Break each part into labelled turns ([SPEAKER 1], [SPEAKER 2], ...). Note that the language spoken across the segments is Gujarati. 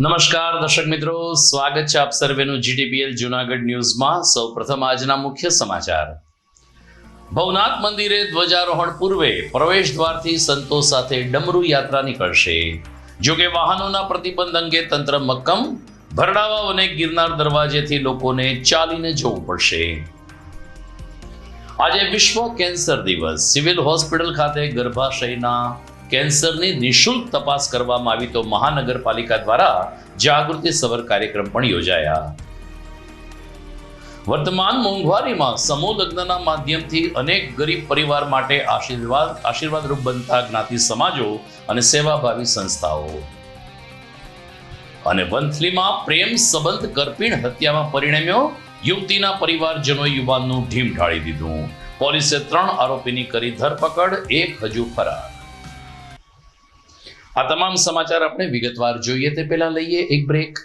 [SPEAKER 1] નમસ્કાર દર્શક મિત્રો, સ્વાગત છે આપ સર્વેનું જીટીપીએલ જૂનાગઢ ન્યૂઝમાં। સૌપ્રથમ આજના મુખ્ય સમાચાર। ભવનાથ મંદિરે ધ્વજારોહણ પૂર્વે પ્રવેશ દ્વારથી સંતો સાથે ડમરૂ યાત્રા નીકળશે। જોકે વાહનોના પ્રતિબંધ અંગે તંત્ર મક્કમ, ભરડાવાવ અને ગિરનાર દરવાજેથી લોકોને ચાલીને જવું પડશે। આજે વિશ્વ કેન્સર દિવસ। સિવિલ હોસ્પિટલ ખાતે ગર્ભાશયના કેન્સરની નિઃશુલ્ક તપાસ કરવામાં આવી તો મહાનગરપાલિકા દ્વારા જાગૃતિ સભર કાર્યક્રમ પણ યોજાયા। વર્તમાન મોંઘવારીમાં સમૂહ લગ્નના માધ્યમથી અનેક ગરીબ પરિવાર માટે આશીર્વાદરૂપ બનતા જ્ઞાતિ સમાજો અને સેવાભાવી સંસ્થાઓ। અને વંથલીમાં પ્રેમ સંબંધ કરપીણ હત્યામાં પરિણમ્યો। યુવતીના પરિવારજનોએ યુવાનનું ઢીમ ઢાળી દીધું। પોલીસે 3 આરોપીની કરી ધરપકડ, 1 હજુ ફરાર। આ તમામ સમાચાર આપણે વિગતવાર જોઈએ તે પહેલા લઈએ એક break.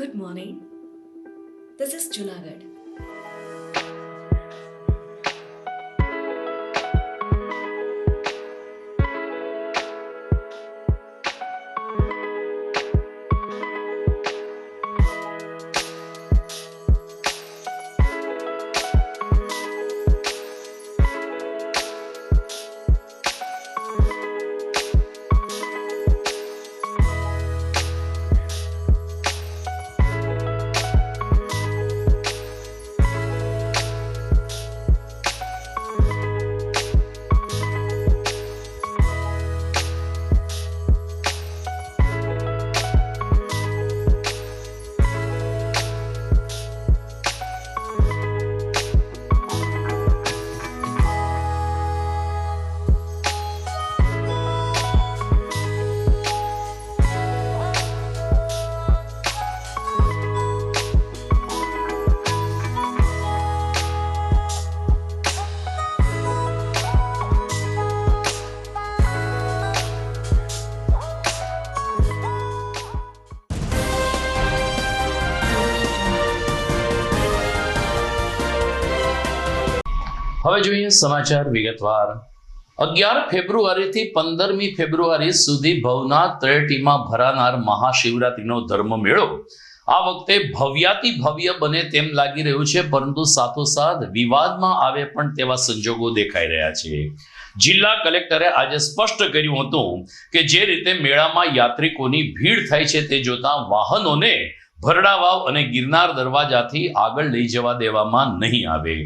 [SPEAKER 2] Good morning. This is Junagadh.
[SPEAKER 1] હવે જોઈએ સમાચાર વિગતવાર. 11 ફેબ્રુઆરીથી 15મી ફેબ્રુઆરી સુધી ભવનાથ તળેટીમાં ભરાનાર મહાશિવરાત્રીનો ધર્મમેળો આ વખતે ભવ્યાતિ ભવ્ય બને તેમ લાગી રહ્યું છે, પરંતુ સાથોસાથ વિવાદમાં આવે પણ તેવા સંજોગો દેખાઈ રહ્યા છે. જિલ્લા કલેક્ટરે આજે સ્પષ્ટ કર્યું હતું કે જે રીતે મેળામાં યાત્રિકોની ભીડ થાય છે તે જોતા વાહનોને ભરડા વાવ અને ગિરનાર દરવાજાથી આગળ લઈ જવા દેવામાં નહીં આવે.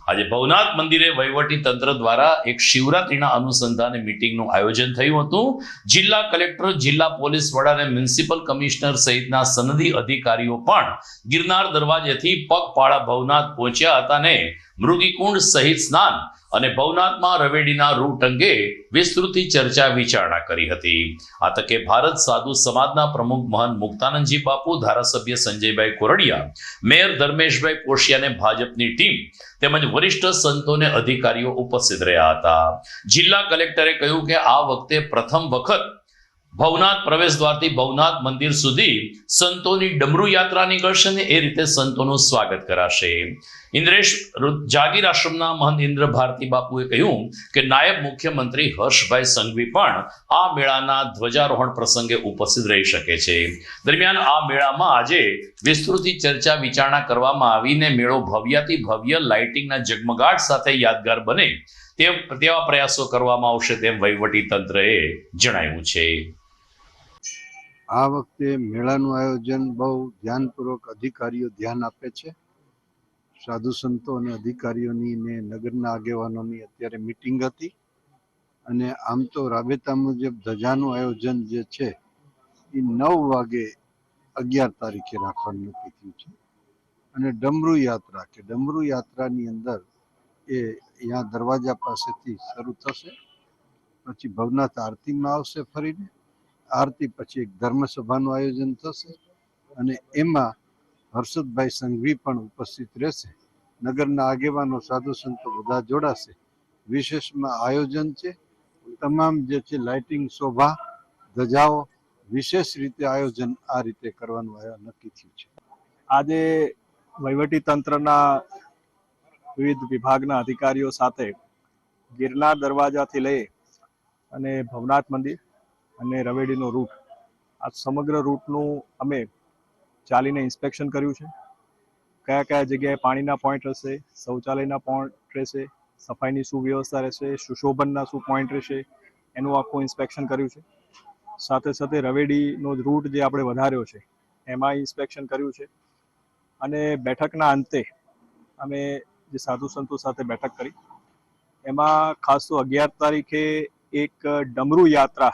[SPEAKER 1] આજે ભવનાથ મંદિરે વહીવટી તંત્ર દ્વારા એક શિવરાત્રીના અનુસંધાને મીટિંગનું આયોજન થયું હતું. જિલ્લા કલેક્ટર, જિલ્લા પોલીસ વડા અને મ્યુનિસિપલ કમિશનર સહિતના સનદી અધિકારીઓ પણ ગિરનાર દરવાજેથી પગપાળા ભવનાથ પહોંચ્યા હતા ને મૃગીકુંડ સહિત સ્નાન અને ભવનાથમાં રવેડીના રૂટ અંગે વિસ્તૃત ચર્ચા વિચારણા કરી હતી. આ તકે ભારત સાધુ સમાજના પ્રમુખ મહંત મુક્તાનંદજી બાપુ, ધારાસભ્ય સંજયભાઈ કોરડિયા, મેયર ધર્મેશભાઈ પોશિયાને ભાજપની ટીમ તેમજ વરિષ્ઠ સંતોને અધિકારીઓ ઉપસ્થિત રહ્યા હતા. જિલ્લા કલેક્ટરે કહ્યું કે આ વખતે પ્રથમ વખત ભવનાથ પ્રવેશ દ્વારથી ભવનાથ મંદિર સુધી સંતોની ડમરૂ યાત્રા નીકળશે ને એ રીતે સંતોનું સ્વાગત કરાશે. ઇન્દ્રેશ જાગીર આશ્રમના મહંત ઇન્દ્ર ભારતી બાપુએ કહ્યું કે નાયબ મુખ્યમંત્રી હર્ષભાઈ સંઘવી પણ આ મેળાના ધ્વજારોહણ પ્રસંગે ઉપસ્થિત રહી શકે છે. દરમિયાન આ મેળામાં આજે વિસ્તૃત ચર્ચા વિચારણા કરવામાં આવીને મેળો ભવ્યાતિ ભવ્ય લાઇટિંગના ઝગમગાટ સાથે યાદગાર બને તેવા પ્રયાસો કરવામાં આવશે તેમ વહીવટી તંત્રએ જણાવ્યું છે.
[SPEAKER 3] આ વખતે મેળાનું આયોજન બહુ ધ્યાનપૂર્વક અધિકારીઓ ધ્યાન આપે છે. સાધુ સંતો અને અધિકારીઓની ને નગરના આગેવાનોની અત્યારે મિટિંગ હતી અને આમ તો રાબેતા મુજબ ધજાનું આયોજન જે છે એ 9 વાગે 11 તારીખે રાખવાનું નક્કી થયું છે. અને ડમરૂ યાત્રાની અંદર એ અહીંયા દરવાજા પાસેથી શરૂ થશે, પછી ભવનાથ આરતીમાં આવશે, ફરીને આરતી પછી એક ધર્મસભાનું આયોજન થશે અને એમાં હર્ષદભાઈ સંઘવી પણ ઉપસ્થિત રહેશે. નગરના આગેવાનો, સાધુ સંતો બધા જોડાશે. વિશેષમાં આયોજન છે તમામ જે છે લાઇટિંગ, શોભા, ધજાઓ, વિશેષ રીતે આયોજન આ રીતે કરવાનું નક્કી થયું છે.
[SPEAKER 4] આજે વહીવટી તંત્રના વિવિધ વિભાગના અધિકારીઓ સાથે ગિરનાર દરવાજાથી લઈ અને ભવનાથ મંદિર અને રવેડીનો રૂટ, આ સમગ્ર રૂટનું અમે ચાલીને ઇન્સ્પેક્શન કર્યું છે. કયા કયા જગ્યાએ પાણીના પોઈન્ટ રહેશે, શૌચાલયના પોઈન્ટ રહેશે, સફાઈની શું વ્યવસ્થા રહેશે, સુશોભનના શું પોઈન્ટ રહેશે, એનું આખું ઇન્સ્પેક્શન કર્યું છે. સાથે સાથે રવેડીનો રૂટ જે આપણે વધાર્યો છે એમાં ઇન્સ્પેક્શન કર્યું છે. અને બેઠકના અંતે અમે જે સાધુ સંતો સાથે બેઠક કરી એમાં ખાસ તો 11 તારીખે એક ડમરૂ યાત્રા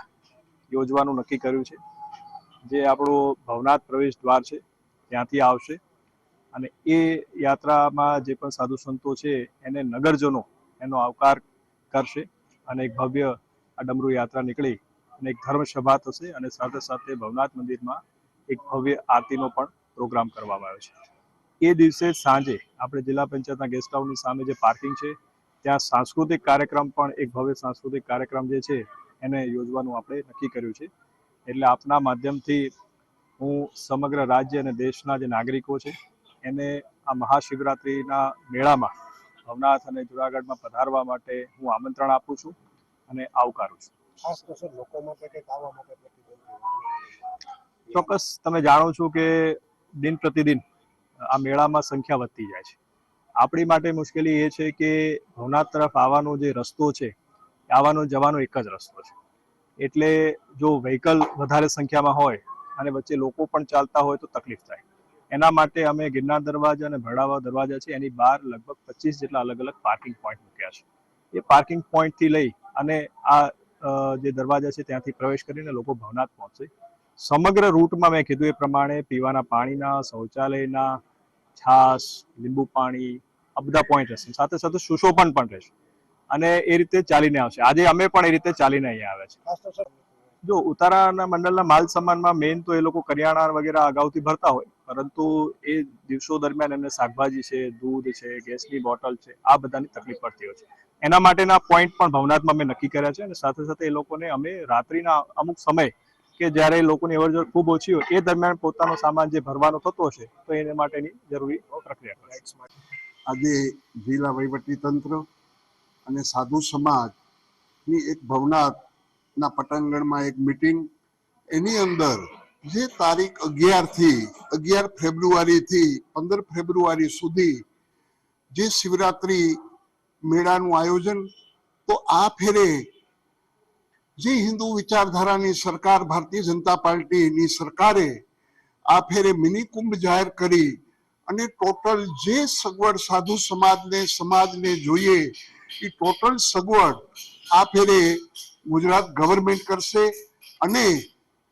[SPEAKER 4] યોજવાનું નક્કી કર્યું છે, જે આપણો ભવનાથ પ્રવેશ દ્વાર છે ત્યાંથી આવશે. અને એ યાત્રામાં જે પણ સાધુ સંતો છે એને નગરજનો એનો આવકાર કરશે અને એક ભવ્ય આ ડમરૂ યાત્રા નીકળી અને એક ધર્મસભા થશે અને સાથે સાથે ભવનાથ મંદિરમાં એક ભવ્ય આરતીનો પણ પ્રોગ્રામ કરવામાં આવ્યો છે. એ દિવસે સાંજે આપણે જિલ્લા પંચાયતના ગેસ્ટ હાઉસની સામે જે પાર્કિંગ છે ત્યાં સાંસ્કૃતિક કાર્યક્રમ પણ, એક ભવ્ય સાંસ્કૃતિક કાર્યક્રમ જે છે એને યોજવાનું આપણે નક્કી કર્યું છે. એટલે આપના માધ્યમથી હું સમગ્ર રાજ્ય અને દેશના જે નાગરિકો છે એને આ મહાશિવરાત્રિના મેળામાં ભવનાથ અને જુનાગઢમાં પધારવા માટે હું આમંત્રણ આપું છું અને આવકારું છું.
[SPEAKER 5] ખાસ તો લોકો માટે કે આવવા માટે
[SPEAKER 4] ચોક્કસ તમે જાણો છો કે દિન પ્રતિદિન આ મેળામાં સંખ્યા વધતી જાય છે. આપણી માટે મુશ્કેલી એ છે કે ભવનાથ તરફ આવવાનો જે રસ્તો છે, આવવાનો જવાનો એક જ રસ્તો છે. એટલે જો વ્હીકલ વધારે સંખ્યામાં હોય અને વચ્ચે લોકો પણ ચાલતા હોય તો તકલીફ થાય. એના માટે અમે ગિરનાર દરવાજા અને ભરડાવા દરવાજા છે એની બહાર લગભગ 25 જેટલા અલગ અલગ પાર્કિંગ પોઈન્ટ મૂક્યા છે. એ પાર્કિંગ પોઈન્ટથી લઈ અને આ જે દરવાજા છે ત્યાંથી પ્રવેશ કરીને લોકો ભવનાથ પહોંચશે. સમગ્ર રૂટમાં મેં કીધું એ પ્રમાણે પીવાના પાણીના, શૌચાલયના, છાશ, લીંબુ પાણી, આ બધા પોઈન્ટ રહેશે. સાથે સાથે સુશોભન પણ રહેશે અને એ રીતે ચાલીને આવશે. આજે અમે પણ એ રીતે ચાલીને અહીંયા આવ્યા છે. જો ઉતારાના મંડળના માલ સામાનમાં મેઇન તો એ લોકો કરિયાણા વગેરે અગાઉથી ભરતા હોય, પરંતુ એ દિવસો દરમિયાન એમને શાકભાજી છે, દૂધ છે, ગેસની બોટલ છે, આ બધાની તકલીફ પડતી હોય છે. એના માટેના પોઈન્ટ પણ ભવનાથમાં અમે નક્કી કર્યા છે અને સાથે સાથે એ લોકોને અમે રાત્રિના અમુક સમય કે જ્યારે લોકોની અવરજવર ખૂબ ઓછી હોય એ દરમિયાન પોતાનો સામાન જે ભરવાનો થતો હશે તો એને માટેની જરૂરી પ્રક્રિયા કરશે.
[SPEAKER 3] આજે જિલ્લા વહીવટી તંત્ર અને સાધુ સમાજની એક ભવનાથના પટાંગણમાં એક મિટિંગ, એની અંદર જે તારીખ 11 ફેબ્રુઆરીથી 15 ફેબ્રુઆરી સુધી જે શિવરાત્રી મેળાનું આયોજન, તો આ ફેરે જે હિન્દુ વિચારધારાની સરકાર, ભારતીય જનતા પાર્ટીની સરકારે આ ફેરે મિની કુંભ જાહેર કરી અને ટોટલ જે સગવડ સાધુ સમાજને જોઈએ એ ટોટલ સગવડ આ ફેરે ગુજરાત ગવર્મેન્ટ કરશે. અને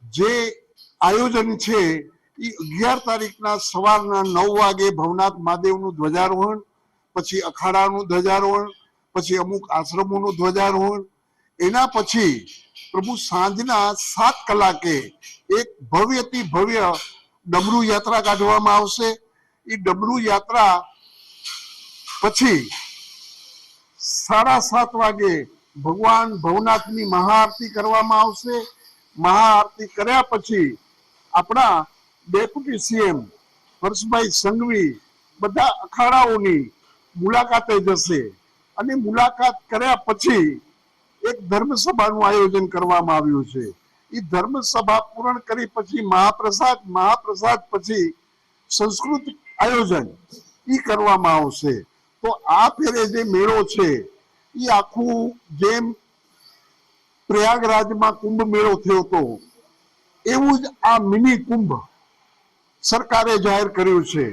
[SPEAKER 3] જે આયોજન છે એ 11 તારીખના સવારના 9 વાગે ભવનાથ મહાદેવનું ધ્વજારોહણ, પછી અખાડાનું ધ્વજારોહણ, પછી અમુક આશ્રમોનું ધ્વજારોહણ, એના પછી પ્રભુ સાંજના 7 કલાકે એક ભવ્યથી ભવ્ય ડમરૂ યાત્રા કાઢવામાં આવશે. એ ડમરૂ યાત્રા પછી 7:30 વાગે ભગવાન ભવનાથની મહાઆરતી કરવામાં આવશે. મહાઆરતી કર્યા પછી આપણા ડેપ્યુટી સીએમ હર્ષભાઈ સંઘવી બધા અખાડાઓની મુલાકાતે જશે અને મુલાકાત કર્યા પછી એક ધર્મસભાનું આયોજન કરવામાં આવ્યું છે. એ ધર્મસભા પૂર્ણ કરી પછી મહાપ્રસાદ પછી સંસ્કૃતિક આયોજન એ કરવામાં આવશે. તો આ ફેરે જે મેળો છે એ આખું જેમ પ્રયાગરાજમાં કુંભ મેળો થયો હતો એવું જ આ મિની કુંભ સરકારે જાહેર કર્યું છે.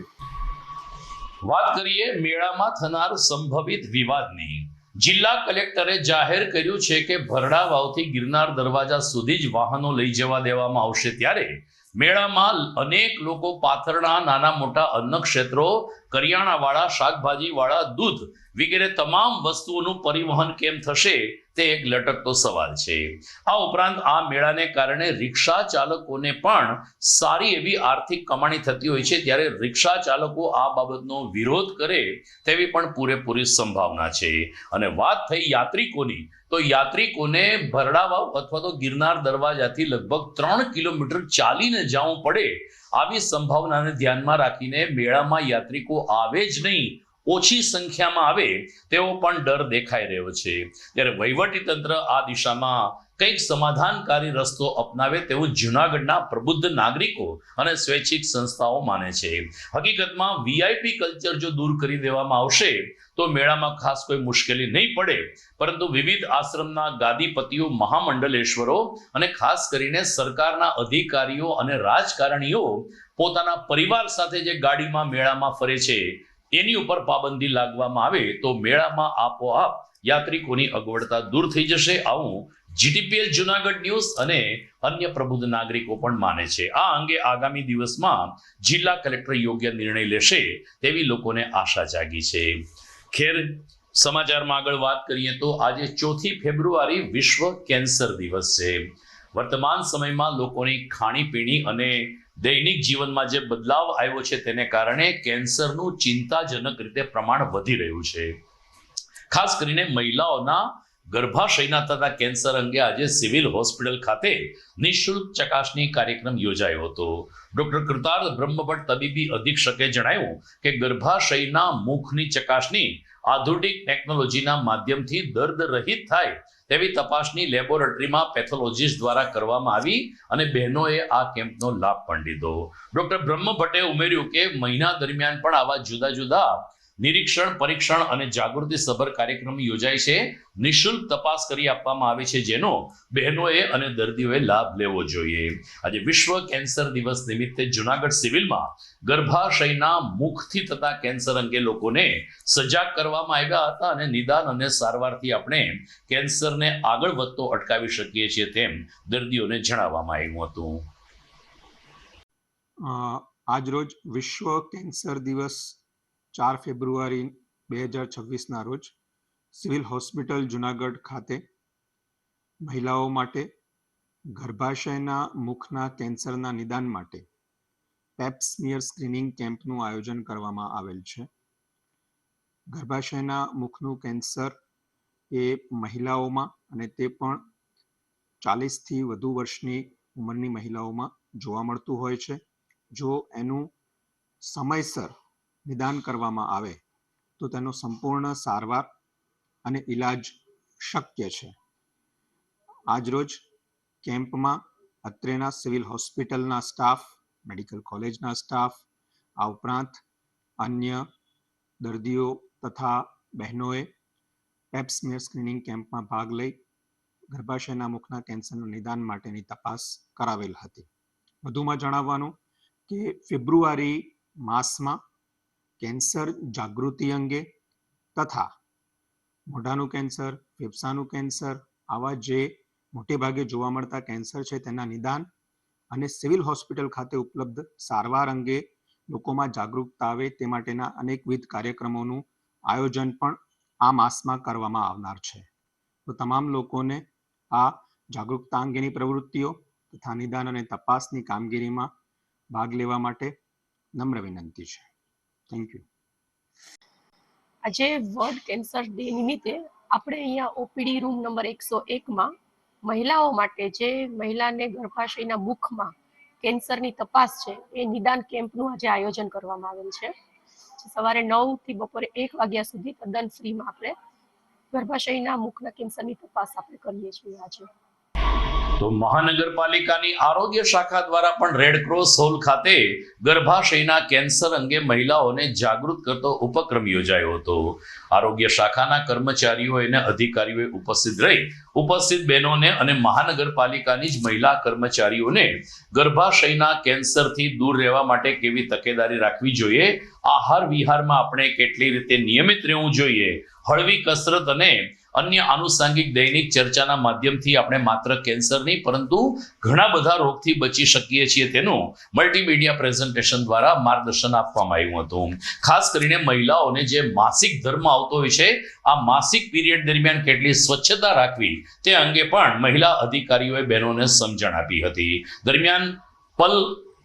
[SPEAKER 1] વાત કરીએ મેળામાં થનાર સંભવિત વિવાદની. જિલ્લા કલેક્ટરે જાહેર કર્યું છે કે ભરડા વાવથી ગિરનાર દરવાજા સુધી જ વાહનો લઈ જવા દેવામાં આવશે. ત્યારે મેળામાં અનેક લોકો પાથરણા, નાના મોટા અન્ન ક્ષેત્રો, કરિયાણાવાળા, શાકભાજીવાળા, દૂધ વગેરે તમામ વસ્તુઓનું પરિવહન કેમ થશે તે એક લટકતો સવાલ છે. આ ઉપરાંત આ મેળાને કારણે રિક્ષા ચાલકોને પણ સારી એવી આર્થિક કમાણી થતી હોય છે. ત્યારે રિક્ષા ચાલકો આ બાબતનો વિરોધ કરે તેવી પણ પૂરેપૂરી સંભાવના છે. અને વાત થઈ યાત્રિકોની, તો યાત્રિકોને ભરડાવાવ અથવા તો ગિરનાર દરવાજાથી લગભગ 3 કિલોમીટર ચાલીને જવું પડે, આવી સંભાવનાને ધ્યાનમાં રાખીને મેળામાં યાત્રિકો આવે જ નહીં, ઓછી સંખ્યામાં આવે તેવો પણ ડર દેખાઈ રહ્યો છે. ત્યારે વહીવટી તંત્ર આ દિશામાં કંઈક સમાધાનકારી રસ્તો અપનાવે તેવું જૂનાગઢના પ્રબુદ્ધ નાગરિકો અને સ્વૈચ્છિક સંસ્થાઓ માને છે. હકીકતમાં વીઆઈપી કલ્ચર જો દૂર કરી દેવામાં આવશે તો મેળામાં ખાસ કોઈ મુશ્કેલી નહીં પડે, પરંતુ વિવિધ આશ્રમના ગાદીપતિઓ, મહામંડલેશ્વરો અને ખાસ કરીને સરકારના અધિકારીઓ અને રાજકારણીઓ પોતાના પરિવાર સાથે જે ગાડીમાં મેળામાં ફરે છે એની ઉપર પાબંદી લાગવામાં આવે તો મેળામાં આપોઆપ યાત્રિકોની અગવડતા દૂર થઈ જશે. આવું જીટીપીએલ જુનાગઢ ન્યૂઝ અને અન્ય પ્રબુદ્ધ નાગરિકો પણ માને છે. આ અંગે આગામી દિવસમાં જિલ્લા કલેક્ટર યોગ્ય નિર્ણય લેશે તેવી લોકોને આશા જાગી છે. ખેર, સમાચારમાં આગળ વાત કરીએ તો આજે 4 ફેબ્રુઆરી વિશ્વ કેન્સર દિવસ છે. વર્તમાન સમયમાં લોકોની ખાણીપીણી અને દૈનિક જીવનમાં જે બદલાવ આવ્યો છે તેને કારણે કેન્સરનું ચિંતાજનક રીતે પ્રમાણ વધી રહ્યું છે. ખાસ કરીને મહિલાઓના ગર્ભાશયના થતા કેન્સર અંગે આજે સિવિલ હોસ્પિટલ ખાતે નિઃશુલ્ક ચકાસણી કાર્યક્રમ યોજાયો હતો. ડોક્ટર કૃતાર્થ બ્રહ્મભટ્ટ તબીબી અધિક્ષકે જણાવ્યું કે ગર્ભાશયના મુખની ચકાસણી આધુનિક ટેકનોલોજીના માધ્યમથી દર્દ રહિત થાય તેવી તપાસણી લેબોરેટરીમાં પેથોલોજીસ્ટ દ્વારા કરવામાં આવી અને બહેનોએ આ કેમ્પનો લાભ પણ લીધો. ડોક્ટર બ્રહ્મભટ્ટે ઉમેર્યું કે મહિના દરમિયાન પણ આવા જુદા જુદા નિરીક્ષણ, પરીક્ષણ અને જાગૃતિ સભર કાર્યક્રમ યોજાય છે. નિઃશુલ્ક તપાસ કરી આપવામાં આવે છે જેનો બહેનોએ અને દર્દીઓએ લાભ લેવો જોઈએ. આજે વિશ્વ કેન્સર દિવસ નિમિત્તે જુનાગઢ સિવિલમાં ગર્ભાશયના મુખથી થતા કેન્સર અંગે લોકોને સજાગ કરવામાં આવ્યા હતા અને નિદાન અને સારવારથી આપણે કેન્સરને આગળ વધતો અટકાવી શકીએ છીએ તેમ દર્દીઓને જણાવવામાં આવ્યું હતું.
[SPEAKER 4] આજરોજ વિશ્વ કેન્સર દિવસ 4 ફેબ્રુઆરી 2026ના રોજ સિવિલ હોસ્પિટલ જુનાગઢ ખાતે મહિલાઓ માટે ગર્ભાશયના મુખના કેન્સરના નિદાન માટે પેપ સ્મિયર સ્ક્રીનિંગ કેમ્પનું આયોજન કરવામાં આવેલ છે. ગર્ભાશયના મુખનું કેન્સર એ મહિલાઓમાં અને તે પણ 40થી વધુ વર્ષની ઉંમરની મહિલાઓમાં જોવા મળતું હોય છે. જો એનું સમયસર નિદાન કરવામાં આવે તો તેનો સંપૂર્ણ સારવાર
[SPEAKER 6] અને ઈલાજ શક્ય છે. આજરોજ કેમ્પમાં અત્રેના સિવિલ હોસ્પિટલના સ્ટાફ, મેડિકલ કોલેજના સ્ટાફ, આ ઉપરાંત અન્ય દર્દીઓ તથા બહેનોએ પેપ સ્મિયર સ્ક્રીનિંગ કેમ્પમાં ભાગ લઈ ગર્ભાશયના મુખના કેન્સરના નિદાન માટેની તપાસ કરાવેલ હતી. વધુમાં જણાવવાનું કે ફેબ્રુઆરી માસમાં કેન્સર જાગૃતિ અંગે તથા મોઢાનું કેન્સર, ફેફસાનું કેન્સર, આવા જે મોટે ભાગે જોવા મળતા કેન્સર છે તેના નિદાન અને સિવિલ હોસ્પિટલ ખાતે ઉપલબ્ધ સારવાર અંગે લોકોમાં જાગૃતતા આવે તે માટેના અનેકવિધ કાર્યક્રમોનું આયોજન પણ આ માસમાં કરવામાં આવનાર છે. તો તમામ લોકોને આ જાગૃતતા અંગેની પ્રવૃત્તિઓ તથા નિદાન અને તપાસની કામગીરીમાં ભાગ લેવા માટે નમ્ર વિનંતી છે. Thank you.
[SPEAKER 7] આજે વર્લ્ડ કેન્સર ડે નિમિત્તે આપણે અહીંયા ઓપીડી રૂમ નંબર 101માં મહિલાઓ માટે જે મહિલાને ગર્ભાશયના મુખમાં કેન્સરની તપાસ છે એ નિદાન કેમ્પનું આજે આયોજન કરવામાં આવેલ છે. સવારે 9 થી બપોરે 1 વાગ્યા સુધી તદ્દન ફ્રીમાં આપણે ગર્ભાશયના મુખના કેન્સરની તપાસ આપણે કરીએ છીએ. આજે
[SPEAKER 1] તો મહાનગરપાલિકાની આરોગ્ય શાખા દ્વારા પણ રેડક્રોસ હોલ ખાતે ગર્ભાશયના કેન્સર અંગે મહિલાઓને જાગૃત કરતો ઉપક્રમ યોજાયો હતો. આરોગ્ય શાખાના કર્મચારીઓ અને અધિકારીઓએ ઉપસ્થિત બહેનોને અને મહાનગરપાલિકાની જ મહિલા કર્મચારીઓને ગર્ભાશયના કેન્સરથી દૂર રહેવા માટે કેવી તકેદારી રાખવી જોઈએ, આહાર વિહારમાં આપણે કેટલી રીતે નિયમિત રહેવું જોઈએ, હળવી કસરત અને અન્ય આનુષંગિક દૈનિક ચર્ચાના માધ્યમથી આપણે માત્ર કેન્સર નહીં પરંતુ ઘણા બધા રોગથી બચી શકીએ છીએ તેનું મલ્ટીમીડિયા પ્રેઝન્ટેશન દ્વારા માર્ગદર્શન આપવામાં આવ્યું હતું. ખાસ કરીને મહિલાઓને જે માસિક ધર્મ આવતો હોય છે આ માસિક પીરિયડ દરમિયાન કેટલી સ્વચ્છતા રાખવી તે અંગે પણ મહિલા અધિકારીઓએ બહેનોને સમજણ આપી હતી. દરમિયાન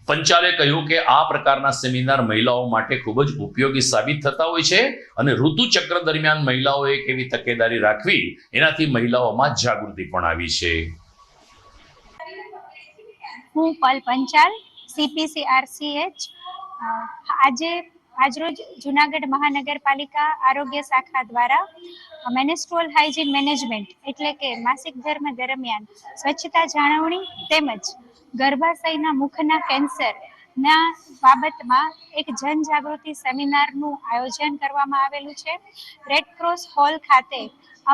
[SPEAKER 1] પંચાલે કહ્યું કે આ પ્રકારના સેમિનાર મહિલાઓ માટે ખૂબ જ ઉપયોગી સાબિત થતા હોય છે અને ઋતુચક્ર દરમિયાન મહિલાઓએ કેવી તકેદારી રાખવી એનાથી મહિલાઓમાં જાગૃતિ પણ આવી છે.
[SPEAKER 8] હું પલ પંચાલ, CPCRCH. આજરોજ જુનાગઢ મહાનગરપાલિકા આરોગ્ય શાખા દ્વારા મેનેસ્ટ્રુઅલ હાઇજીન મેનેજમેન્ટ એટલે કે માસિક ધર્મ દરમિયાન સ્વચ્છતા જાળવણી તેમજ ગર્ભાશયના મુખના કેન્સરના બાબતમાં એક જનજાગૃતિ સેમિનારનું આયોજન કરવામાં આવેલું છે. રેડક્રોસ હોલ ખાતે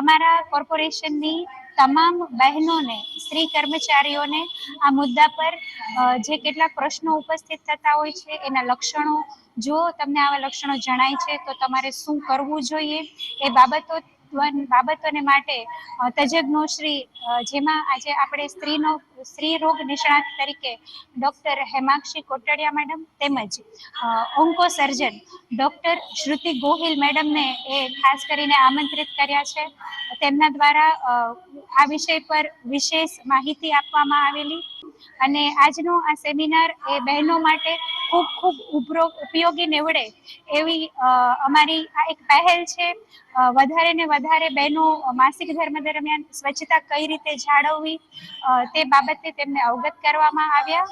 [SPEAKER 8] અમારા કોર્પોરેશનની તમામ બહેનોને, સ્ત્રી કર્મચારીઓને આ મુદ્દા પર જે કેટલાક પ્રશ્નો ઉપસ્થિત થતા હોય છે એના લક્ષણો, જો તમને આવા લક્ષણો જણાય છે તો તમારે શું કરવું જોઈએ એ બાબતોને માટે તજજ્ઞો શ્રી, જેમાં આજે આપણે સ્ત્રી રોગ નિષ્ણાત તરીકે ડૉક્ટર હેમાંક્ષી કોટડિયા મેડમ તેમજ ઓન્કો સર્જન ડૉક્ટર શ્રુતિ ગોહિલ મેડમને એ ખાસ કરીને આમંત્રિત કર્યા છે. તેમના દ્વારા આ વિષય પર વિશેષ માહિતી આપવામાં આવેલી અને આજનો આ સેમિનાર એ બહેનો માટે ખૂબ ઉપયોગી નીવડે એવી અમારી આ એક પહેલ છે. વધારે ને વધારે બહેનો માસિક ધર્મ દરમિયાન સ્વચ્છતા કઈ રીતે જાળવવી તે બાબતે તેમને અવગત કરવામાં આવ્યા.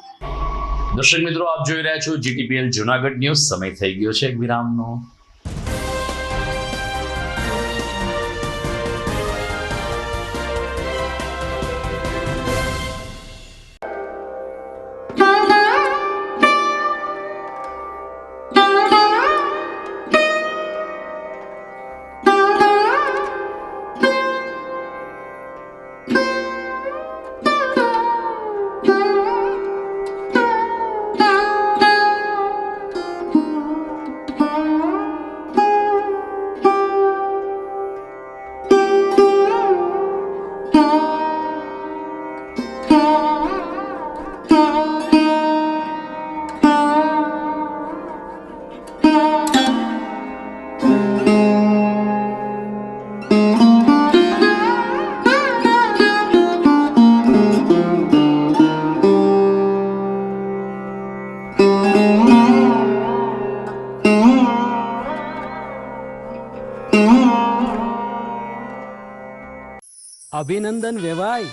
[SPEAKER 1] દર્શક મિત્રો, આપ જોઈ રહ્યા છો GTPL જુનાગઢ ન્યૂઝ. સમય થઈ ગયો છે એક વિરામનો.
[SPEAKER 9] અભિનંદન વેવાઈ,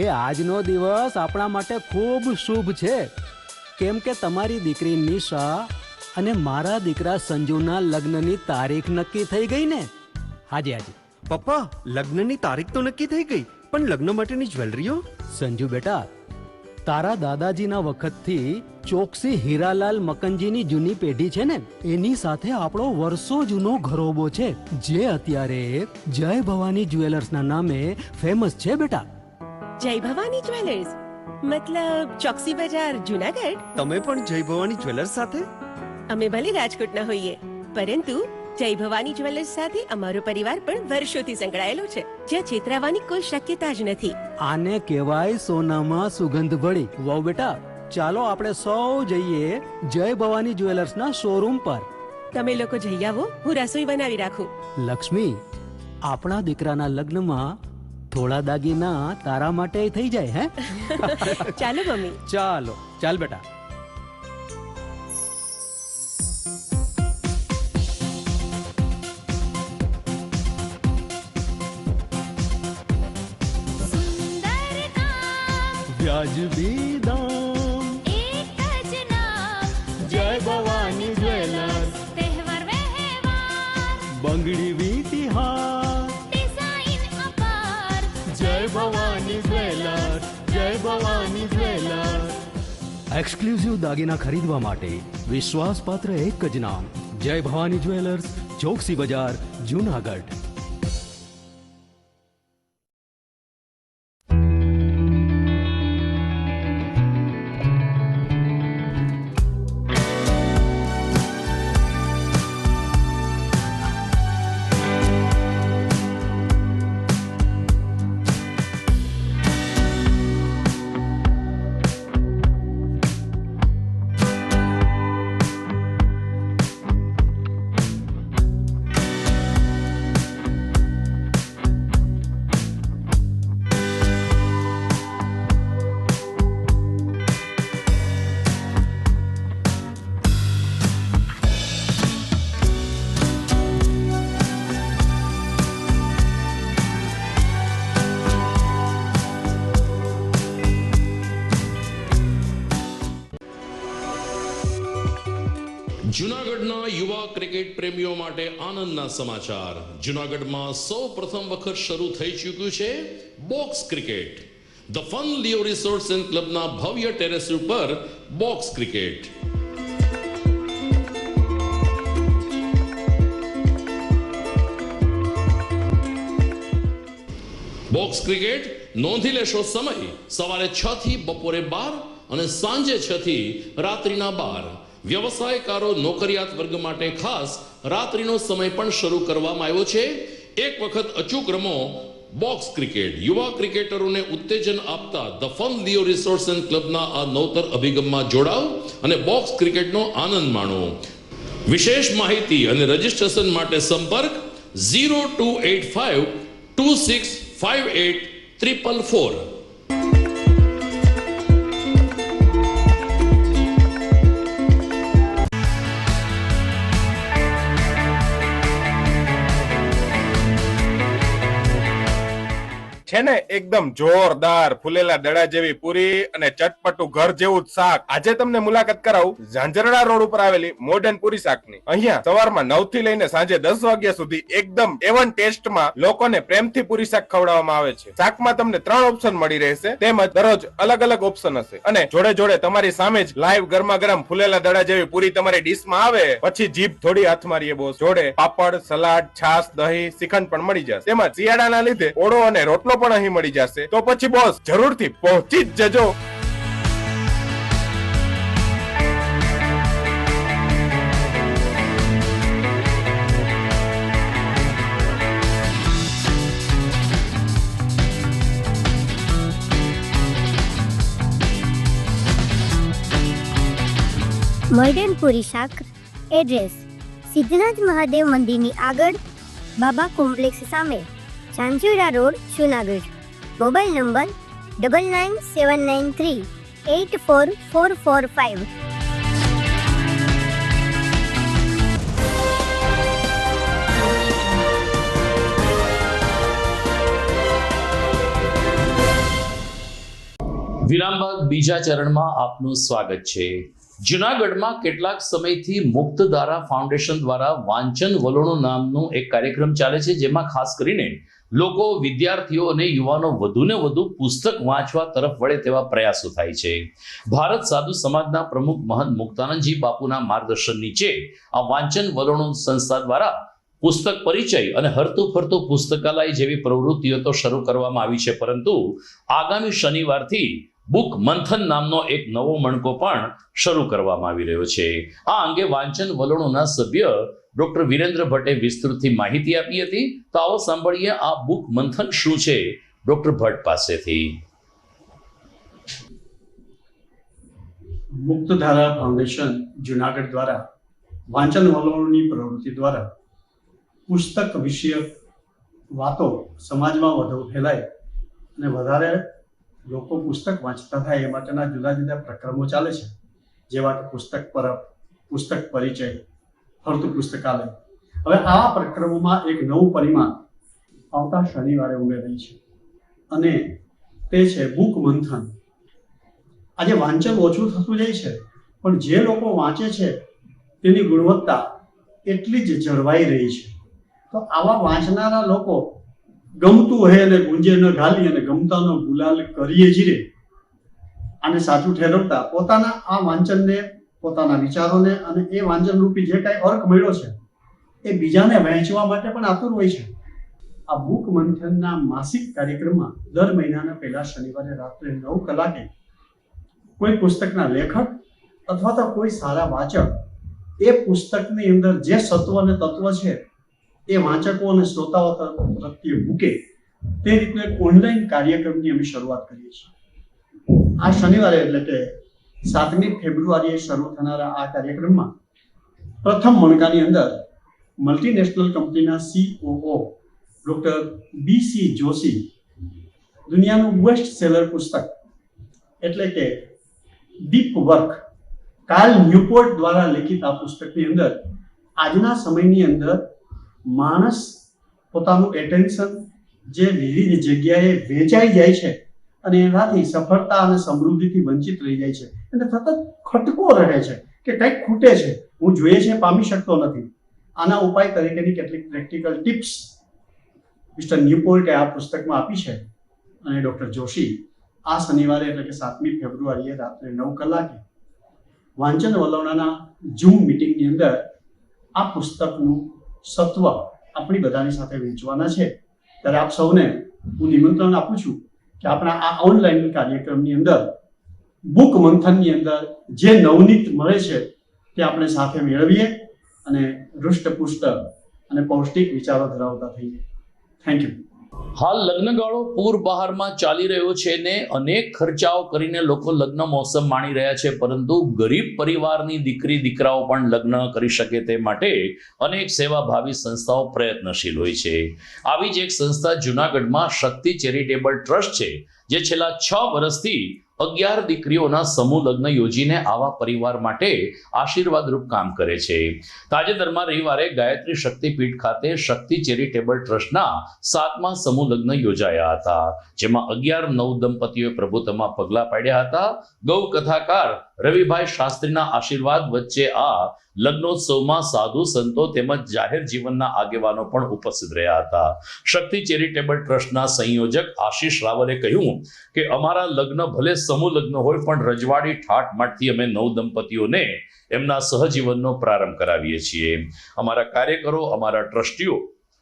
[SPEAKER 9] એ આજનો દિવસ આપણા માટે ખૂબ શુભ છે, કેમ કે તમારી દીકરી નિશા અને મારા દીકરા સંજુના લગ્નની તારીખ નક્કી થઈ ગઈ ને. હાજી હાજી.
[SPEAKER 10] પપ્પા, લગ્નની તારીખ તો નક્કી થઈ ગઈ, પણ લગ્ન માટેની જ્વેલરીઓ?
[SPEAKER 9] સંજુ બેટા, તારા દાદાજીના વખતથી ચોકસી હીરાલાલ મકનજીની જૂની પેઢી છે ને, એની સાથે આપણો વર્ષો જૂનો ઘરોબો છે, જે અત્યારે જય ભવાની જ્વેલર્સના નામે ફેમસ છે બેટા.
[SPEAKER 11] જય ભવાની જ્વેલર્સ મતલબ ચોકસી બજાર જુનાગઢ.
[SPEAKER 10] તમે પણ જય ભવાની જ્વેલર્સ સાથે?
[SPEAKER 11] અમે ભલે રાજકોટના હોઈએ, પરંતુ જય ભવાની જ્વેલર્સ સાથે અમારો પરિવાર પણ વર્ષોથી સંકળાયેલો છે, જ્યાં છેતરાવાની કોઈ શક્યતા જ નથી.
[SPEAKER 9] આને કહેવાય સોનામાં સુગંધ ભળી. વહુ બેટા, ચાલો આપણે સૌ જઈએ જય ભવાની જ્વેલર્સના શોરૂમ પર.
[SPEAKER 11] તમે લોકો જઈ આવો, હું રસોઈ બનાવી રાખું.
[SPEAKER 9] લક્ષ્મી, આપણા દીકરાના લગ્નમાં થોડા દાગીના તારા માટે થઈ જાય હે.
[SPEAKER 11] ચાલો મમ્મી.
[SPEAKER 9] ચાલો ચાલ બેટા. વ્યાજબી દામ,
[SPEAKER 8] એક જ નામ,
[SPEAKER 9] જય ભવાની જ્વેલર્સ.
[SPEAKER 8] તહેવાર વ્યવહાર,
[SPEAKER 9] બંગડી વીટી હાર,
[SPEAKER 8] ડિઝાઇન અપાર,
[SPEAKER 9] જય ભવાની જ્વેલર્સ, જય ભવાની જ્વેલર્સ. એક્સક્લુઝિવ દાગીના ખરીદવા માટે વિશ્વાસપાત્ર એક જ નામ, જય ભવાની જ્વેલર્સ, ચોકસી બજાર, જુનાગઢ.
[SPEAKER 1] જૂનાગઢના યુવા ક્રિકેટ પ્રેમીઓ માટે આનંદના સમાચાર. જૂનાગઢમાં સૌ પ્રથમ વખત શરૂ થઈ ચૂક્યું છે box cricket. The fun Leo resorts and ક્લબના ભવ્ય ટેરેસ ઉપર બોક્સ ક્રિકેટ. બોક્સ ક્રિકેટ નોંધી લેશો સમય સવારે 6 થી બપોરે 12 અને સાંજે 6 થી રાત્રિના 12. વ્યવસાયકારો નોકરિયાત વર્ગ માટે ખાસ રાત્રિનો સમય પણ શરૂ કરવામાં આવ્યો છે. એક વખત અચૂક રમો બોક્સ ક્રિકેટ. યુવા ક્રિકેટરોને ઉત્તેજન આપતા the fun Leo resorts and ક્લબના આ નવતર અભિગમમાં જોડાઓ અને બોક્સ ક્રિકેટનો આનંદ માણો. વિશેષ માહિતી અને રજીસ્ટ્રેશન માટે સંપર્ક 0285 2658 444.
[SPEAKER 12] છે ને એકદમ જોરદાર ફૂલેલા દડા જેવી પૂરી અને ચટપટું ઘર જેવું જ શાક. આજે તમને મુલાકાત કરાવું ઝાંઝરડા રોડ ઉપર આવેલી મોડર્ન પૂરી શાકની. અહીંયા સવારમાં 9 થી લઈને સાંજે 10 વાગ્યા સુધી એકદમ એવન ટેસ્ટમાં લોકોને પ્રેમથી પૂરી શાક ખવડાવવામાં આવે છે. શાકમાં તમને 3 ઓપ્શન મળી રહેશે, તેમજ દરરોજ અલગ અલગ ઓપ્શન હશે, અને જોડે જોડે તમારી સામે જ લાઈવ ગરમા ગરમ ફૂલેલા દડા જેવી પૂરી તમારી ડીશમાં આવે પછી જીભ થોડી હાથ મારીએ બોસ. જોડે પાપડ, સલાડ, છાશ, દહીં, શ્રીખંડ પણ મળી જશે. તેમજ શિયાળાના લીધે ઓળો અને રોટલો પણ અહીં મળી જશે. તો પછી બોસ જરૂરથી પહોંચી જ જજો.
[SPEAKER 8] મોડર્ન પૂરી શાક. એડ્રેસ સિદ્ધનાથ મહાદેવ મંદિરની આગળ, બાબા કોમ્પ્લેક્સ સામે, Zanzarda road, Junagadh. Mobile number 9979384445.
[SPEAKER 1] વિરામ બાદ બીજા ચરણમાં આપનું સ્વાગત છે. જુનાગઢમાં કેટલાક સમયથી મુક્તધારા ફાઉન્ડેશન દ્વારા વાંચન વલોણો નામનું એક કાર્યક્રમ ચાલે છે, જેમાં ખાસ કરીને લોકો, વિદ્યાર્થીઓ અને યુવાનો વધુને વધુ પુસ્તક વાંચવા તરફ વળે તેવા પ્રયાસો થાય છે. ભારત સાધુ સમાજના પ્રમુખ મહંત મુક્તાનંદજી બાપુના માર્ગદર્શન નીચે આ વાંચન વલોણો સંસ્થા દ્વારા પુસ્તક પરિચય અને હરતું ફરતું પુસ્તકાલય જેવી પ્રવૃત્તિઓ તો શરૂ કરવામાં આવી છે, પરંતુ આગામી શનિવારથી બુક મંથન નામનો એક નવો મણકો પણ શરૂ કરવામાં આવી રહ્યો છે. આ અંગે વાંચન વલણોના સભ્ય ડોક્ટર વિરેન્દ્ર ભટ્ટે વિસ્તૃતથી માહિતી આપી હતી. તો આવો સાંભળીએ આ બુક મંથન શું છે ડોક્ટર ભટ્ટ પાસેથી.
[SPEAKER 13] મુક્તધારા ફાઉન્ડેશન જુનાગઢ દ્વારા વાંચન વલણોની પ્રવૃત્તિ દ્વારા પુસ્તક વિષયક વાતો સમાજમાં વધુ ફેલાય અને વધારે લોકો પુસ્તક વાંચતા થાય એ માટેના જુદા જુદા પ્રક્રમો ચાલે છે, જેવા કે પુસ્તક પરબ, પુસ્તક પરિચય, ફરતું પુસ્તકાલય. હવે આવા પ્રક્રમોમાં એક નવું પરિમાણ આવતા શનિવારે ઉમેરાય છે અને તે છે બુક મંથન. આજે વાંચન ઓછું થતું જાય છે, પણ જે લોકો વાંચે છે તેની ગુણવત્તા એટલી જ જળવાઈ રહી છે. તો આવા વાંચનારા લોકો ગમતું હોય અને ગુંજે ન ઘાલી અને ગમતાનો ગુલાલ કરીએ જીરે આને સાચું ઠેરવતા પોતાના આ વાંચનને, પોતાના વિચારોને અને એ વાંચન રૂપી જે કાંઈ અર્ક મળ્યો છે એ બીજાને વહેંચવા માટે પણ આતુર હોય છે. આ બુક મંથનના માસિક કાર્યક્રમમાં દર મહિનાના પહેલા શનિવારે રાત્રે 9 કલાકે કોઈ પુસ્તકના લેખક અથવા તો કોઈ સારા વાચક એ પુસ્તકની અંદર જે સત્વ અને તત્વ છે એ વાંચકો અને શ્રોતાઓ પ્રત્યે મૂકે તે રીતનો એક ઓનલાઈન કાર્યક્રમની અમે શરૂઆત કરીએ છીએ. આ શનિવારે એટલે કે 7મી ફેબ્રુઆરીએ શરૂ થનારા આ કાર્યક્રમમાં પ્રથમ મણકાની અંદર મલ્ટીનેશનલ કંપનીના COO ડોક્ટર BC જોશી દુનિયાનું બેસ્ટ સેલર પુસ્તક એટલે કે ડીપ વર્ક કાર્લ ન્યુપોર્ટ દ્વારા લિખિત આ પુસ્તકની અંદર આજના સમયની અંદર માણસ પોતાનું એટેન્શન જે વિવિધ જગ્યાએ વેચાઈ જાય છે અને એનાથી સફળતા અને સમૃદ્ધિથી વંચિત રહી જાય છે અને સતત ખટકો રહે છે કે કંઈક ખૂટે છે, હું જોઈએ છે પામી શકતો નથી. આના ઉપાય તરીકેની કેટલીક પ્રેક્ટિકલ ટિપ્સ મિસ્ટર ન્યુપોર્ટે આ પુસ્તકમાં આપી છે અને ડોક્ટર જોશી આ શનિવારે એટલે કે 7મી ફેબ્રુઆરીએ રાત્રે 9 કલાકે વાંચન વલવણાના ઝૂમ મિટિંગની અંદર આ પુસ્તકનું સત્વ આપણી બધાની સાથે વહેંચવાના છે. ત્યારે આપ સૌને હું નિમંત્રણ આપું છું કે આપણા આ ઓનલાઈન કાર્યક્રમની અંદર બુક મંથનની અંદર જે નવનીત મળે છે તે આપણે સાથે મેળવીએ અને હૃષ્ટપુષ્ટ અને પૌષ્ટિક વિચારો ધરાવતા થઈએ. Thank you.
[SPEAKER 1] હાલ લગ્નગાળો પૂર બહારમાં ચાલી રહ્યો છે ને અનેક ખર્ચાઓ કરીને લોકો લગ્ન મોસમ માણી રહ્યા છે, પરંતુ ગરીબ પરિવારની દીકરી દીકરાઓ પણ લગ્ન કરી શકે તે માટે અનેક સેવાભાવી સંસ્થાઓ પ્રયત્નશીલ હોય છે. આવી જ એક સંસ્થા જુનાગઢમાં શક્તિ ચેરિટેબલ ટ્રસ્ટ છે, જે છેલ્લા 6 વર્ષથી 11 દીકરીઓના સમૂહ લગ્ન યોજીને આવા પરિવાર માટે આશીર્વાદરૂપ કામ કરે છે. તાજેતરમાં રવિવારે ગાયત્રી શક્તિપીઠ ખાતે શક્તિ ચેરિટેબલ ટ્રસ્ટના 7મા સમૂહ લગ્ન યોજાયા હતા, જેમાં 11 નવદંપતીઓએ પ્રભુત્વમાં પગલા પાડ્યા હતા. ગૌ કથાકાર રવિભાઈ શાસ્ત્રીના આશીર્વાદ વચ્ચે આ લગ્નોત્સવમાં સાધુ સંતો તેમજ જાહેર જીવનના આગેવાનો પણ ઉપસ્થિત રહ્યા હતા. શક્તિ ચેરિટેબલ ટ્રસ્ટના સંયોજક આશીષ રાવલે કહ્યું કે અમારા લગ્ન ભલે સમૂહ લગ્ન હોય, પણ રજવાડી ઠાઠમાઠથી અમે નવદંપતીઓને એમના સહજીવનનો પ્રારંભ કરાવીએ છીએ. અમારા કાર્યકરો, અમારા ટ્રસ્ટીઓ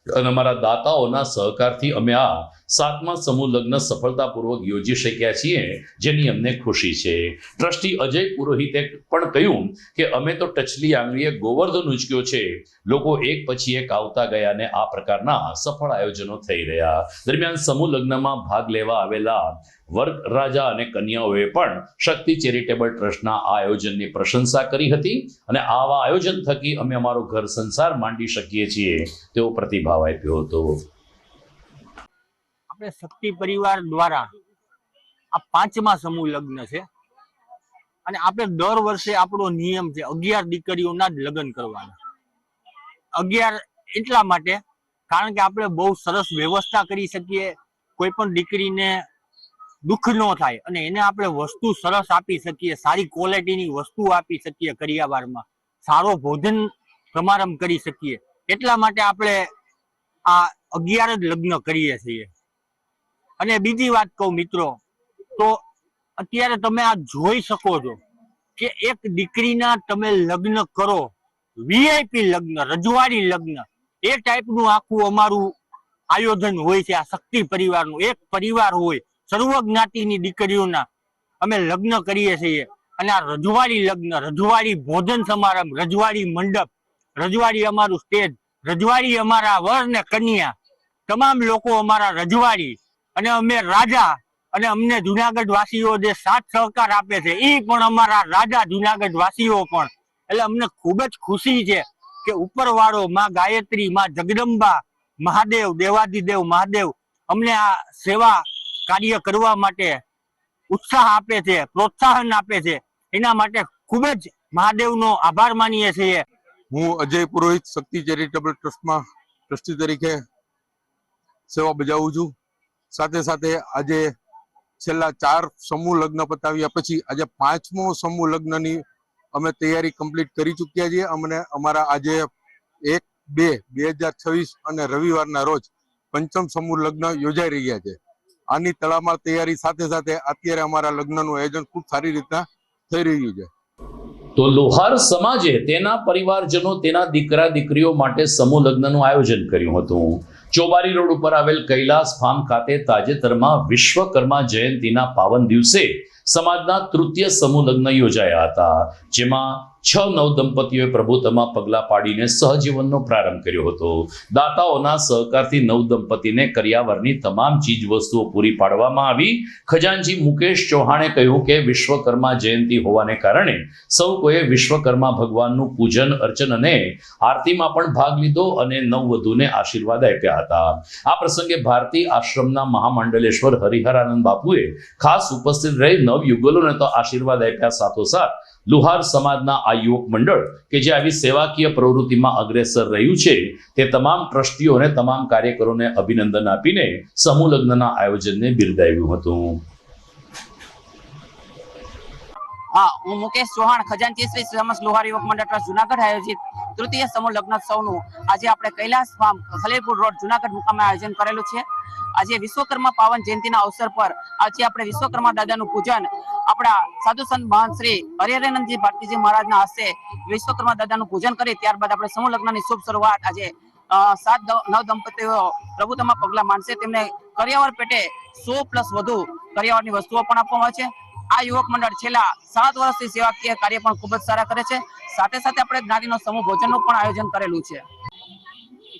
[SPEAKER 1] અને અમારા દાતાઓના સહકારથી અમે આ 7મા સમૂહ લગ્ન સફળતાપૂર્વક યોજી શક્યા છીએ, જેની અમને ખુશી છે. ટ્રસ્ટી અજય પુરોહિતે પણ કહ્યું કે અમે તો ટચલી આંગળીએ ગોવર્ધન ઉચક્યો છે. લોકો એક પછી એક આવતા ગયા અને આ પ્રકારના સફળ આયોજનો થઈ રહ્યા. દરમિયાન સમૂહ લગ્નમાં ભાગ લેવા આવેલા વર્ગ રાજા અને કન્યાઓએ પણ શક્તિ ચેરિટેબલ ટ્રસ્ટના આ આયોજનની પ્રશંસા કરી હતી અને આવા આયોજન થકી અમે અમારો ઘર સંસાર માંડી શકીએ છીએ તેવો પ્રતિભાવ આપ્યો હતો.
[SPEAKER 14] આપણે શક્તિ પરિવાર દ્વારા આ 5મા સમૂહ લગ્ન છે અને આપણે દર વર્ષે આપણો નિયમ છે 11 દીકરીઓના જ લગ્ન કરવાના. 11 એટલા માટે કારણ કે આપણે બહુ સરસ વ્યવસ્થા કરી શકીએ. કોઈ પણ દીકરીને દુઃખ ન થાય અને એને આપણે વસ્તુ સરસ આપી શકીએ, સારી ક્વોલિટીની વસ્તુ આપી શકીએ, કરિયાવારમાં સારો ભોજન સમારંભ કરી શકીએ, એટલા માટે આપણે આ 11 જ લગ્ન કરીએ છીએ. અને બીજી વાત કહું મિત્રો, તો અત્યારે તમે આ જોઈ શકો છો કે એક દીકરીના તમે લગ્ન કરો, વીઆઈપી લગ્ન, રજવાડી લગ્ન, એ ટાઈપનું આખું અમારું આયોજન હોય છે. આ શક્તિ પરિવારનું એક પરિવાર હોય, સર્વ જ્ઞાતિની દીકરીઓના અમે લગ્ન કરીએ છીએ. અને આ રજવાડી લગ્ન, રજવાડી ભોજન સમારંભ, રજવાડી મંડપ, રજવાડી અમારું સ્ટેજ, રજવાડી અમારા વર ને કન્યા, તમામ લોકો અમારા રજવાડી અને અમે રાજા. અને અમને જુનાગઢ વાસીઓ જે સાથ સહકાર આપે છે એ પણ અમારા રાજા જુનાગઢ વાસીઓ પણ. એટલે અમને ખૂબ જ ખુશી છે કે ઉપરવાળો માં ગાયત્રી, માં જગદંબા, મહાદેવ, દેવાધિદેવ મહાદેવ અમને આ સેવા કાર્ય કરવા માટે ઉત્સાહ આપે છે, પ્રોત્સાહન આપે છે. એના માટે ખૂબ જ મહાદેવનો આભાર માનીએ છીએ.
[SPEAKER 15] હું અજય પુરોહિત શક્તિ ચેરિટેબલ ટ્રસ્ટમાં ટ્રસ્ટી તરીકે સેવા બજાવું છું. સાથે સાથે આજે છેલ્લા 4 સમૂહ લગ્ન પતાવ્યા પછી આજે 5મો સમૂહ લગ્નની અમે તૈયારી કમ્પ્લીટ કરી ચૂક્યા છીએ. અમને અમારા આજે 1-2-2026 અને રવિવારના રોજ 5મ સમૂહ લગ્ન યોજાઈ રહ્યા છે. આની તડામાર તૈયારી સાથે સાથે અત્યારે અમારા લગ્નનું આયોજન ખૂબ સારી રીતના થઈ રહ્યું છે.
[SPEAKER 1] તો લોહાર સમાજે તેના પરિવારજનો, તેના દીકરા દીકરીઓ માટે સમૂહ લગ્નનું આયોજન કર્યું હતું. ચોબારી રોડ ઉપર આવેલ કૈલાસ ફાર્મ ખાતે તાજેતરમાં વિશ્વકર્મા જયંતિના પાવન દિવસે સમાજના તૃતીય સમૂહ લગ્ન યોજાયા હતા, જેમાં 6 નવદંપતીઓએ પ્રભુતામાં પગલાં પાડીને સહજીવનનો પ્રારંભ કર્યો હતો. દાતાઓના સહકારથી નવદંપતીને કરિયાવરની તમામ ચીજ વસ્તુઓ પૂરી પાડવામાં આવી. ખજાનચી મુકેશ ચૌહાણે કહ્યું કે વિશ્વકર્મા જયંતિ હોવાને કારણે સૌ કોઈએ વિશ્વકર્મા ભગવાનનું પૂજન અર્ચન અને આરતીમાં પણ ભાગ લીધો અને નવવધુને આશીર્વાદ આપ્યા હતા. આ પ્રસંગે ભારતી આશ્રમના મહામંડલેશ્વર હરિહરાનંદ બાપુએ ખાસ ઉપસ્થિત રહી નવયુગલોને તો આશીર્વાદ આપ્યા. સાથોસાથ લુહાર સમાજના આ યુવક મંડળ કે જે આવી સેવાકીય પ્રવૃત્તિમાં અગ્રેસર રહ્યું છે તે તમામ ટ્રસ્ટીઓ અને તમામ કાર્યકરોને અભિનંદન આપીને સમૂહ લગ્નના આયોજનને બિરદાવ્યું હતું.
[SPEAKER 16] હા, હું મુકેશ ચૌહાણ, ખજાનચી શ્રી સમસ્ત લોહાર યુવક મંડળ ટ્રસ્ટ જુનાગઢ આયોજિત તૃતીય સમૂહ લગ્નોત્સવનું આજે આપણે કૈલાસ ફાર્મ ખલીલપુર રોડ જુનાગઢ મુકામે આયોજન કરેલું છે. આજે વિશ્વકર્મા પાવન જયંતિના અવસર પર આજે આપણે વિશ્વકર્મા દાદાનું પૂજન આપણા સાધુ સંત મહાન શ્રી હરિહરાનંદજી ભારતીજી મહારાજના હસ્તે વિશ્વકર્મા દાદાનું પૂજન કરી ત્યારબાદ આપણે સમૂહ લગ્નની શુભ શરૂઆત આજે 7 નવદંપતીઓ પ્રભુતામાં પગલાં માંડશે. તેમને કરિયાવર પેટે 100+ વધુ કરિયાવરની વસ્તુઓ પણ આપવામાં આવે છે. આ યુવક મંડળ છેલ્લા 7 વર્ષથી સેવાકીય કાર્ય પણ ખૂબ જ સારા કરે છે. સાથે સાથે આપણે જ્ઞાતિનો સમૂહ ભોજનનું પણ આયોજન કરેલું છે.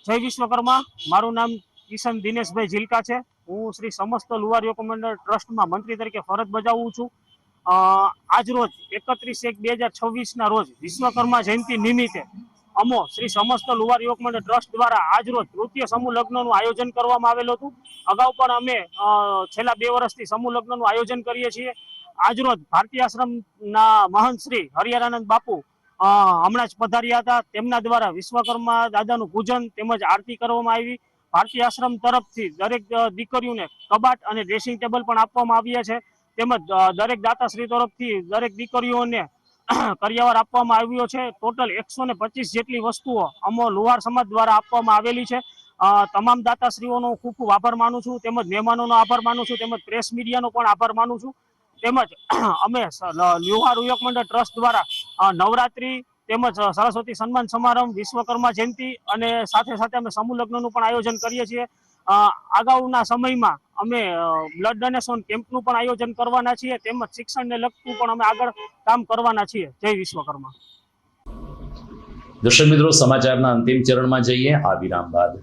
[SPEAKER 17] જય વિશ્વકર્મા. મારું નામ કિશન દિનેશભાઈ ઝીલકા છે. હું શ્રી સમસ્ત લુહાર યુવક મંડળ ટ્રસ્ટમાં મંત્રી તરીકે ફરજ બજાવું છું. આજ રોજ 31/1/2026 રોજ વિશ્વકર્મા જયંતિ નિમિત્તે અમો શ્રી સમસ્ત લુહાર યુવક મંડળ ટ્રસ્ટ દ્વારા આજ રોજ તૃતીય સમૂહ લગ્નનું આયોજન કરવામાં આવેલું હતું. અગાઉ પણ અમે છેલ્લા 2 વર્ષથી સમૂહ લગ્નનું આયોજન કરીએ છીએ. આજરોજ ભારતીય આશ્રમના મહંત શ્રી હરિહરાનંદ બાપુ હમણાં જ પધાર્યા હતા. તેમના દ્વારા વિશ્વકર્મા દાદાનું પૂજન તેમજ આરતી કરવામાં આવી. ભારતીય આશ્રમ તરફથી દરેક દીકરીઓને કબાટ અને ડ્રેસિંગ ટેબલ પણ આપવામાં આવ્યા છે. તેમજ દરેક દાતાશ્રી તરફથી દરેક દીકરીઓને કરિયાવર આપવામાં આવ્યો છે. ટોટલ 125 જેટલી વસ્તુઓ અમો લુહાર સમાજ દ્વારા આપવામાં આવેલી છે. તમામ દાતાશ્રીઓનો ખૂબ ખૂબ આભાર માનું છું, તેમજ મહેમાનોનો આભાર માનું છું, તેમજ પ્રેસ મીડિયાનો પણ આભાર માનું છું. તેમજ અમે લુહાર યુવક મંડળ ટ્રસ્ટ દ્વારા નવરાત્રી તેમજ સરસ્વતી સન્માન સમારંભ, વિશ્વકર્મા જયંતિ અને સાથે સાથે અમે સમૂહ લગ્નનું પણ આયોજન કરીએ છીએ. અગાઉના સમયમાં અમે બ્લડ ડોનેશન કેમ્પનું પણ આયોજન કરવાના છીએ, તેમજ શિક્ષણને લગતું પણ અમે આગળ કામ કરવાના છીએ. જય વિશ્વકર્મા.
[SPEAKER 1] દર્શક મિત્રો, સમાચારના અંતિમ ચરણમાં જઈએ આ વિરામ બાદ.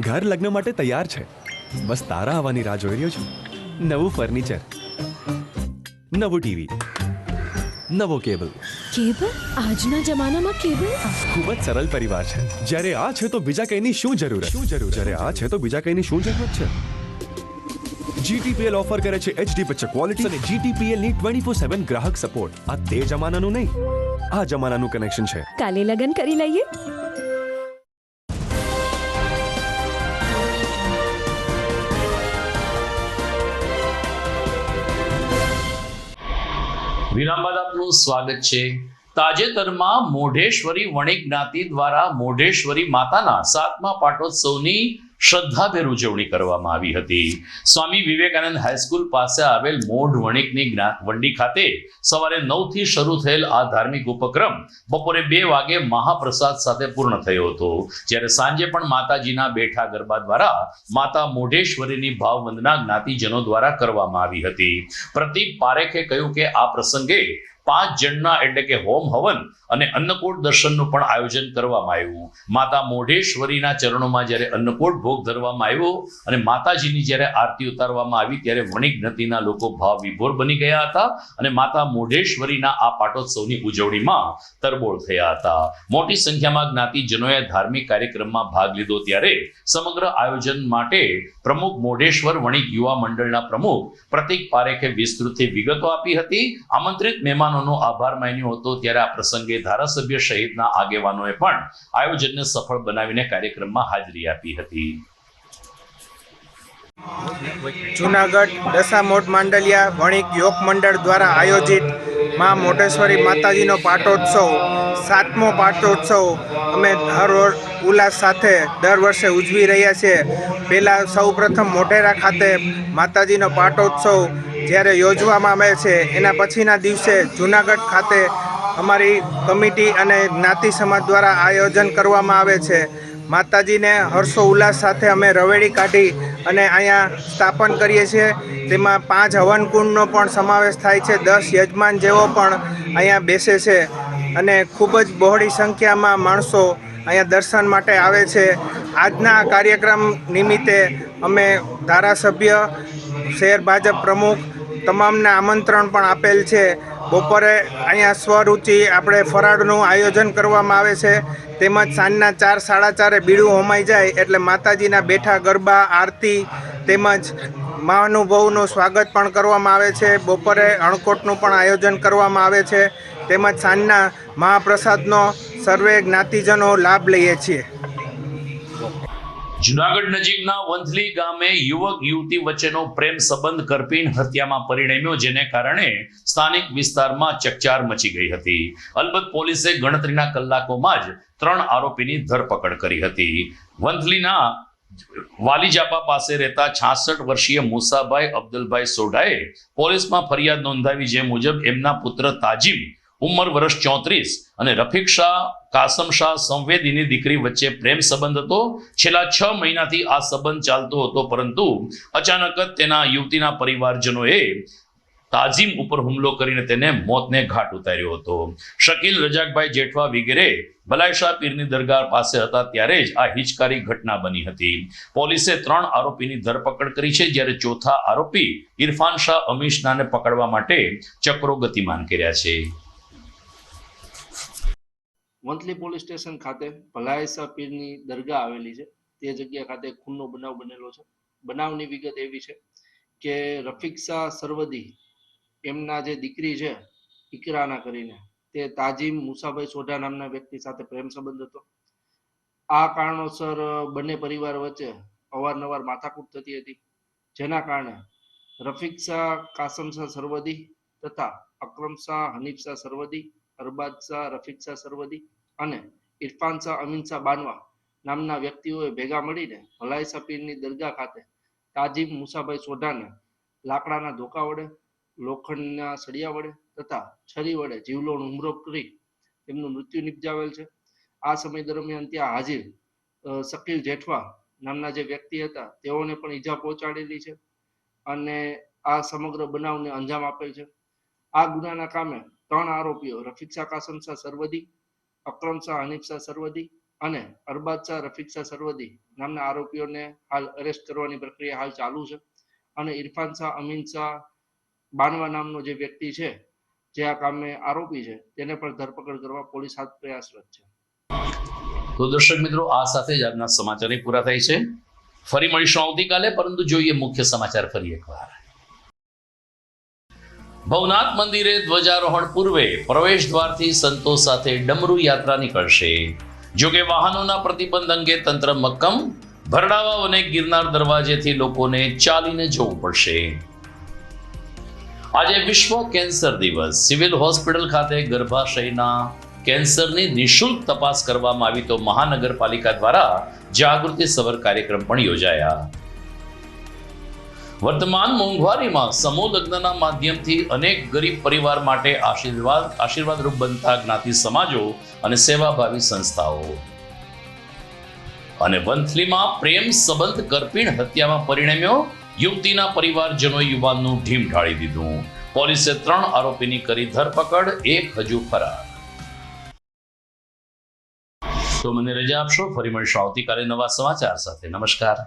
[SPEAKER 18] ઘર લગ્ન માટે તૈયાર છે, બસ તારા આવવાની રાહ જોઈ રહ્યો છું. નવું ફર્નિચર, નવું ટીવી, નવો કેબલ.
[SPEAKER 19] કેબલ? આજના જમાનામાં કેબલ?
[SPEAKER 18] ખૂબ જ સરળ પરિવાર છે. જ્યારે આ છે તો બીજા કઈની શું જરૂરત? જ્યારે આ છે તો બીજા કઈની શું જરૂરત છે? GTPL ઓફર કરે છે HD પિક્ચર ક્વોલિટી અને GTPL ની 24/7 ગ્રાહક સપોર્ટ. આ તે જમાનાનું નહીં, આ જમાનાનું કનેક્શન છે.
[SPEAKER 19] કાલે લગન કરી લઈએ.
[SPEAKER 1] વિરામ બાદ આપનું સ્વાગત છે. તાજેતરમાં મોઢેશ્વરી વણિક જ્ઞાતિ દ્વારા મોઢેશ્વરી માતાના 7મા પાટોત્સવની શ્રદ્ધાભેર ઉજવણી કરવામાં આવી હતી. સ્વામી વિવેકાનંદ હાઈસ્કૂલ પાસે આવેલ મોઢ વણિકની વંડી ખાતે સવારે 9 થી શરૂ થયેલ આ ધાર્મિક ઉપક્રમ બપોરે 2 વાગે મહાપ્રસાદ સાથે પૂર્ણ થયો હતો. જ્યારે સાંજે પણ માતાજીના બેઠા ગરબા દ્વારા માતા મોઢેશ્વરીની ભાવવંદના જ્ઞાતિજનો દ્વારા કરવામાં આવી હતી. પ્રદીપ પારેખે કહ્યું કે આ પ્રસંગે 5 જણના એટલે કે હોમ હવન અને અન્નકૂટ દર્શનનું પણ આયોજન કરવામાં આવ્યું. માતા મોઢેશ્વરીના ચરણોમાં જ્યારે અન્નકૂટ ભોગ ધરવામાં આવ્યો અને માતાજીની જ્યારે આરતી ઉતારવામાં આવી ત્યારે વણિક જ્ઞાતિના લોકો ભાવ વિભોર બની ગયા હતા અને માતા મોઢેશ્વરીના આ પાટોત્સવની ઉજવણીમાં તરબોળ થયા હતા. મોટી સંખ્યામાં જ્ઞાતિજનોએ ધાર્મિક કાર્યક્રમમાં ભાગ લીધો ત્યારે સમગ્ર આયોજન માટે પ્રમુખ મોઢેશ્વર વણિક યુવા મંડળના પ્રમુખ પ્રતિક પારેખે વિસ્તૃતથી વિગતો આપી હતી. આમંત્રિત મહેમાનોનો આભાર માન્યો હતો. ત્યારે આ પ્રસંગે ધારાસભ્ય સહિતના આગેવાનોએ પણ આયોજનને સફળ બનાવીને કાર્યક્રમમાં હાજરી આપી હતી.
[SPEAKER 20] જુનાગઢ દશામોઢ માંડલિયા વણિક યોગ મંડળ દ્વારા આયોજિત માં મોઢેશ્વરી માતાજીનો પાટોત્સવ 7મો પાટોત્સવ અમે ઉલ્લાસ સાથે દર વર્ષે ઉજવી રહ્યા છીએ. પહેલાં સૌપ્રથમ મોઢેરા ખાતે માતાજીનો પાટોત્સવ જ્યારે યોજવામાં આવે છે એના પછીના દિવસે જુનાગઢ ખાતે અમારી કમિટી અને જ્ઞાતિ સમાજ દ્વારા આયોજન કરવામાં આવે છે. માતાજીને હર્ષો ઉલ્લાસ સાથે અમે રવેડી કાઢી અને અહીંયા સ્થાપન કરીએ છીએ. તેમાં 5 હવનકુંડનો પણ સમાવેશ થાય છે. 10 યજમાન જેવો પણ અહીંયા બેસે છે અને ખૂબ જ બહોળી સંખ્યામાં માણસો અહીંયા દર્શન માટે આવે છે. આજના કાર્યક્રમ નિમિત્તે અમે ધારાસભ્ય, શહેર ભાજપ પ્રમુખ તમામને આમંત્રણ પણ આપેલ છે. બપોરે અહીંયા સ્વરૂચિ આપણે ફરાળનું આયોજન કરવામાં આવે છે. તેમજ સાંજના 4, 4:30 બીડું હોમાઈ જાય એટલે માતાજીના બેઠા ગરબા, આરતી તેમજ મહાનુભાવનું સ્વાગત પણ કરવામાં આવે છે. બપોરે અણકોટનું પણ આયોજન કરવામાં આવે છે. તેમજ સાંજના મહાપ્રસાદનો સર્વે જ્ઞાતિજનો લાભ લઈએ છીએ.
[SPEAKER 1] જુનાગઢ નજીકના વંથલી ગામે યુવક યુવતી વચ્ચેનો પ્રેમ સંબંધ કરપીણ હત્યામાં પરિણમ્યો, જેને કારણે સ્થાનિક વિસ્તારમાં ચકચાર મચી ગઈ હતી. અલબત્ત પોલીસે ગણતરીના કલાકોમાં જ 3 આરોપીની ધરપકડ કરી હતી. વંથલીના વાલીજાપા પાસે રહેતા 66 વર્ષીય મુસાભાઈ અબ્દુલભાઈ સોઢાએ પોલીસમાં ફરિયાદ નોંધાવી, જે મુજબ એમના પુત્ર તાજીમ ઉંમર વર્ષ 34 અને રફીક શાહ, કાસમ શાહ સંવેદીની દીકરી વચ્ચે પ્રેમ સંબંધ હતો. છેલ્લા 6 મહિનાથી આ સંબંધ ચાલતો હતો, પરંતુ અચાનક જ તેના યુવતીના પરિવારજનોએ તાજીમ ઉપર હુમલો કરીને તેને મોતને ઘાટ ઉતાર્યો હતો. શકીલ રજાકભાઈ જેઠવા વગેરે ભલાઈશાહ પીરની દરગાહ પાસે હતા ત્યારે જ આ હિચકારી ઘટના બની હતી. પોલીસે 3 આરોપીની ધરપકડ કરી છે, જ્યારે ચોથા આરોપી ઇરફાન શાહ અમીશનાને પકડવા માટે ચક્રો ગતિમાન કર્યા છે.
[SPEAKER 21] વંથલી પોલીસ સ્ટેશન ખાતે ભલાઈશાહ પીરની દરગાહ આવેલી છે. તે જગ્યા ખાતે ખૂનનો બનાવ બનેલો છે. બનાવની વિગત એવી છે કે રફીક શાહ સરવદી એમના જે દીકરી છે ઇકરાના કરીને, તે તાજીમ મુસાભાઈ સોઢા નામના વ્યક્તિ સાથે પ્રેમ સંબંધ હતો. આ કારણોસર બંને પરિવાર વચ્ચે અવારનવાર માથાકૂટ થતી હતી, જેના કારણે રફીક શાહ, કાસમ શાહ સરવદી તથા અકરમ શાહ, હનીફ શાહ સરવદી, અરબાદ શાહ, રફીક શાહ સરવદી અને ઇરફાન શાહ, અમીન શાહ બાનવા નામના વ્યક્તિઓએ ભેગા મળીને ભલાઈશાહ પીરની દરગાહ ખાતે તાજીમ મુસાભાઈ સોઢાને લાકડાના ધોકા વડે, લોખંડના સળિયા વડે તથા છરી વડે જીવલેણ હુમલો કરી તેમનું મૃત્યુ નિપજાવેલ છે. આ સમય દરમિયાન ત્યાં હાજર શકીલ જેઠવા નામના જે વ્યક્તિ હતા તેઓને પણ ઈજા પહોંચાડેલી છે અને આ સમગ્ર બનાવને અંજામ આપેલ છે. આ ગુનાના કામે 3 આરોપીઓ રફીક શાહ, કાસમ શાહ સરવદી, અકરમ શાહ, હનીફ શાહ સરવદી અને અરબાદ શાહ, રફીક શાહ સરવદી નામના આરોપીઓને હાલ અરેસ્ટ કરવાની પ્રક્રિયા હાલ ચાલુ છે અને ઇરફાન શાહ, અમીન શાહ બાનવા નામનો જે વ્યક્તિ છે જે આ કામે આરોપી છે તેને પણ ધરપકડ કરવા પોલીસ હાથ પ્રયાસરત છે.
[SPEAKER 1] તો દર્શક મિત્રો, આ સાથે જ આજના સમાચાર પૂરા થાય છે. ફરી મળીશું આવતીકાલે, પરંતુ જોઈએ મુખ્ય સમાચાર ફરી એકવાર. ભવનાથ મંદિરે ધ્વજારોહણ પૂર્વે પ્રવેશ દ્વારથી સંતો સાથે ડમરૂ યાત્રા નીકળશે. જોકે વાહનોના પ્રતિબંધ અંગે તંત્ર મક્કમ. ભરડાવાવ અને ગિરનાર દરવાજેથી લોકોને ચાલીને જવું પડશે. આજે વિશ્વ કેન્સર દિવસ. સિવિલ હોસ્પિટલ ખાતે ગર્ભાશયના કેન્સરની નિઃશુલ્ક તપાસ કરવામાં આવી તો મહાનગરપાલિકા દ્વારા જાગૃતિ સભર કાર્યક્રમ પણ યોજાયા. વર્તમાન મોંઘવારીમાં સમૂહ લગ્નના માધ્યમથી અનેક ગરીબ પરિવાર માટે આશીર્વાદરૂપ બનતા જ્ઞાતિ સમાજો અને સેવાભાવી સંસ્થાઓ. અને વંથલીમાં પ્રેમ સંબંધ કરપીણ હત્યામાં પરિણમ્યો. યુવતીના પરિવારજનોએ યુવાનનું ઢીમ ઢાળી દીધું. પોલીસે 3 આરોપીની કરી ધરપકડ, 1 હજુ ફરાર. તો મને રજા આપશો. ફરી મળીશું આવતીકાલે નવા સમાચાર સાથે. નમસ્કાર.